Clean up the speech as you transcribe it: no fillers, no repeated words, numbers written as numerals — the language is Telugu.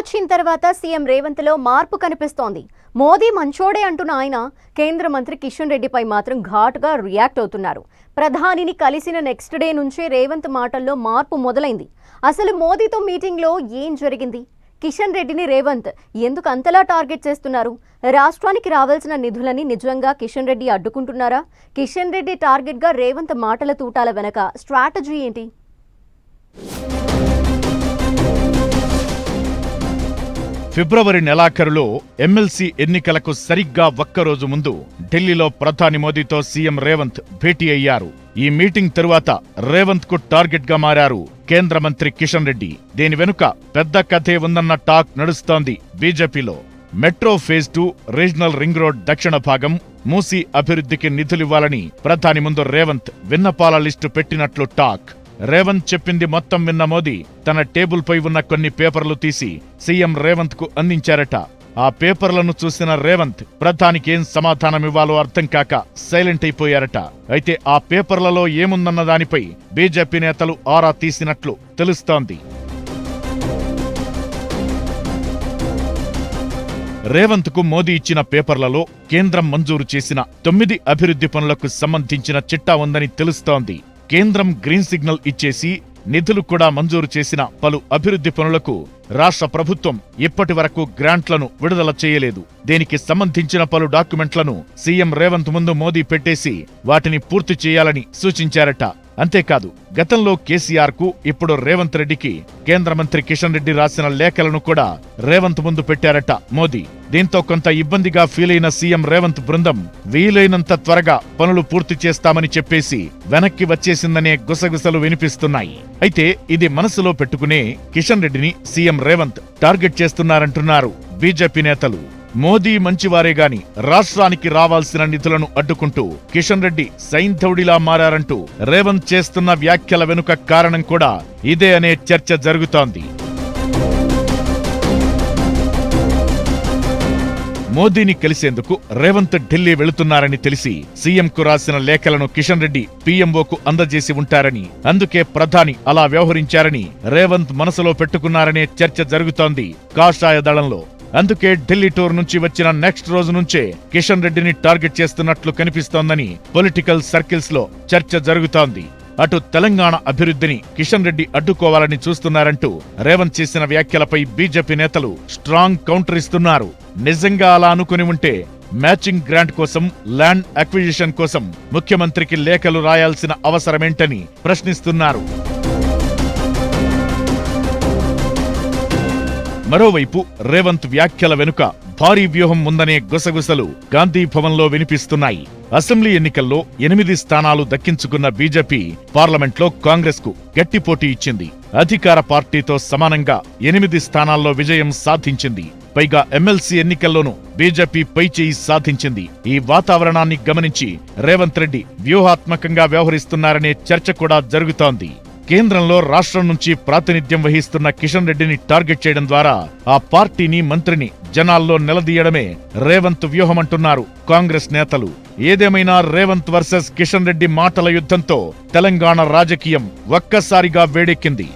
వచ్చిన తర్వాత సీఎం రేవంత్ లో మార్పు కనిపిస్తోంది. మోదీ మంచోడే అంటున్న ఆయన కేంద్ర మంత్రి కిషన్ రెడ్డిపై మాత్రం ఘాటుగా రియాక్ట్ అవుతున్నారు. ప్రధానిని కలిసిన నెక్స్ట్ డే నుంచే రేవంత్ మాటల్లో మార్పు మొదలైంది. అసలు మోదీతో మీటింగ్ లో ఏం జరిగింది? కిషన్ రెడ్డిని రేవంత్ ఎందుకు అంతలా టార్గెట్ చేస్తున్నారు? రాష్ట్రానికి రావాల్సిన నిధులని నిజంగా కిషన్ రెడ్డి అడ్డుకుంటున్నారా? కిషన్ రెడ్డి టార్గెట్ గా రేవంత్ మాటల తూటాల వెనక స్ట్రాటజీ ఏంటి? ఫిబ్రవరి నెలాఖరులో ఎమ్మెల్సీ ఎన్నికలకు సరిగ్గా ఒక్కరోజు ముందు ఢిల్లీలో ప్రధాని మోదీతో సీఎం రేవంత్ భేటీ అయ్యారు. ఈ మీటింగ్ తరువాత రేవంత్ కు టార్గెట్ గా మారారు కేంద్ర మంత్రి కిషన్ రెడ్డి. దీని వెనుక పెద్ద కథే ఉందన్న టాక్ నడుస్తోంది బీజేపీలో. Metro phase 2 regional ring road దక్షిణ భాగం మూసీ అభివృద్ధికి నిధులివ్వాలని ప్రధాని ముందు రేవంత్ విన్నపాల లిస్టు పెట్టినట్లు టాక్. రేవంత్ చెప్పింది మొత్తం విన్న మోదీ తన టేబుల్ పై ఉన్న కొన్ని పేపర్లు తీసి సీఎం రేవంత్ కు అందించారట. ఆ పేపర్లను చూసిన రేవంత్ ప్రధానికి ఏం సమాధానమివ్వాలో అర్థం కాక సైలెంట్ అయిపోయారట. అయితే ఆ పేపర్లలో ఏముందన్న దానిపై బీజేపీ నేతలు ఆరా తీసినట్లు తెలుస్తోంది. రేవంత్ కు మోదీ ఇచ్చిన పేపర్లలో కేంద్రం మంజూరు చేసిన 9 అభివృద్ధి పనులకు సంబంధించిన చిట్టా ఉందని తెలుస్తోంది. కేంద్రం గ్రీన్ సిగ్నల్ ఇచ్చేసి నిధులు కూడా మంజూరు చేసిన పలు అభివృద్ధి పనులకు రాష్ట్ర ప్రభుత్వం ఇప్పటి వరకు గ్రాంట్లను విడుదల చేయలేదు. దీనికి సంబంధించిన పలు డాక్యుమెంట్లను సీఎం రేవంత్ ముందు మోదీ పెట్టేసి వాటిని పూర్తి చేయాలని సూచించారట. అంతేకాదు, గతంలో కేసీఆర్ కు ఇప్పుడు రేవంత్ రెడ్డికి కేంద్ర మంత్రి కిషన్ రెడ్డి రాసిన లేఖలను కూడా రేవంత్ ముందు పెట్టారట మోదీ. దీంతో కొంత ఇబ్బందిగా ఫీల్ అయిన సీఎం రేవంత్ బృందం వీలైనంత త్వరగా పనులు పూర్తి చేస్తామని చెప్పేసి వెనక్కి వచ్చేసిందనే గుసగుసలు వినిపిస్తున్నాయి. అయితే ఇది మనసులో పెట్టుకునే కిషన్ రెడ్డిని సీఎం రేవంత్ టార్గెట్ చేస్తున్నారంటున్నారు బీజేపీ నేతలు. మోదీ మంచివారే గాని రాష్ట్రానికి రావాల్సిన నిధులను అడ్డుకుంటూ కిషన్ రెడ్డి సైంధవుడిలా మారారంటూ రేవంత్ చేస్తున్న వ్యాఖ్యల వెనుక కారణం కూడా ఇదే అనే చర్చ జరుగుతోంది. మోదీని కలిసేందుకు రేవంత్ ఢిల్లీ వెళుతున్నారని తెలిసి సీఎంకు రాసిన లేఖలను కిషన్ రెడ్డి పీఎంఓకు అందజేసి ఉంటారని, అందుకే ప్రధాని అలా వ్యవహరించారని రేవంత్ మనసులో పెట్టుకున్నారనే చర్చ జరుగుతోంది కాషాయ దళంలో. అందుకే ఢిల్లీ టూర్ నుంచి వచ్చిన నెక్స్ట్ రోజు నుంచే కిషన్ రెడ్డిని టార్గెట్ చేస్తున్నట్లు కనిపిస్తోందని పొలిటికల్ సర్కిల్స్ లో చర్చ జరుగుతోంది. అటు తెలంగాణ అభివృద్ధిని కిషన్ రెడ్డి అడ్డుకోవాలని చూస్తున్నారంటూ రేవంత్ చేసిన వ్యాఖ్యలపై బీజేపీ నేతలు స్ట్రాంగ్ కౌంటర్ ఇస్తున్నారు. నిజంగా అలా అనుకుని ఉంటే మ్యాచింగ్ గ్రాంట్ కోసం, ల్యాండ్ అక్విజిషన్ కోసం ముఖ్యమంత్రికి లేఖలు రాయాల్సిన అవసరమేంటని ప్రశ్నిస్తున్నారు. మరోవైపు రేవంత్ వ్యాఖ్యల వెనుక భారీ వ్యూహం ఉందనే గుసగుసలు గాంధీ భవన్లో వినిపిస్తున్నాయి. అసెంబ్లీ ఎన్నికల్లో 8 స్థానాలు దక్కించుకున్న బీజేపీ పార్లమెంట్లో కాంగ్రెస్ కు గట్టి పోటీ ఇచ్చింది. అధికార పార్టీతో సమానంగా 8 స్థానాల్లో విజయం సాధించింది. పైగా ఎమ్మెల్సీ ఎన్నికల్లోనూ బీజేపీ పైచేయి సాధించింది. ఈ వాతావరణాన్ని గమనించి రేవంత్ రెడ్డి వ్యూహాత్మకంగా వ్యవహరిస్తున్నారనే చర్చ కూడా జరుగుతోంది. కేంద్రంలో రాష్ట్రం నుంచి ప్రాతినిధ్యం వహిస్తున్న కిషన్ రెడ్డిని టార్గెట్ చేయడం ద్వారా ఆ పార్టీని, మంత్రిని జనాల్లో నిలదీయడమే రేవంత్ వ్యూహమంటున్నారు కాంగ్రెస్ నేతలు. ఏదేమైనా రేవంత్ వర్సెస్ కిషన్ రెడ్డి మాటల యుద్ధంతో తెలంగాణ రాజకీయం ఒక్కసారిగా వేడెక్కింది.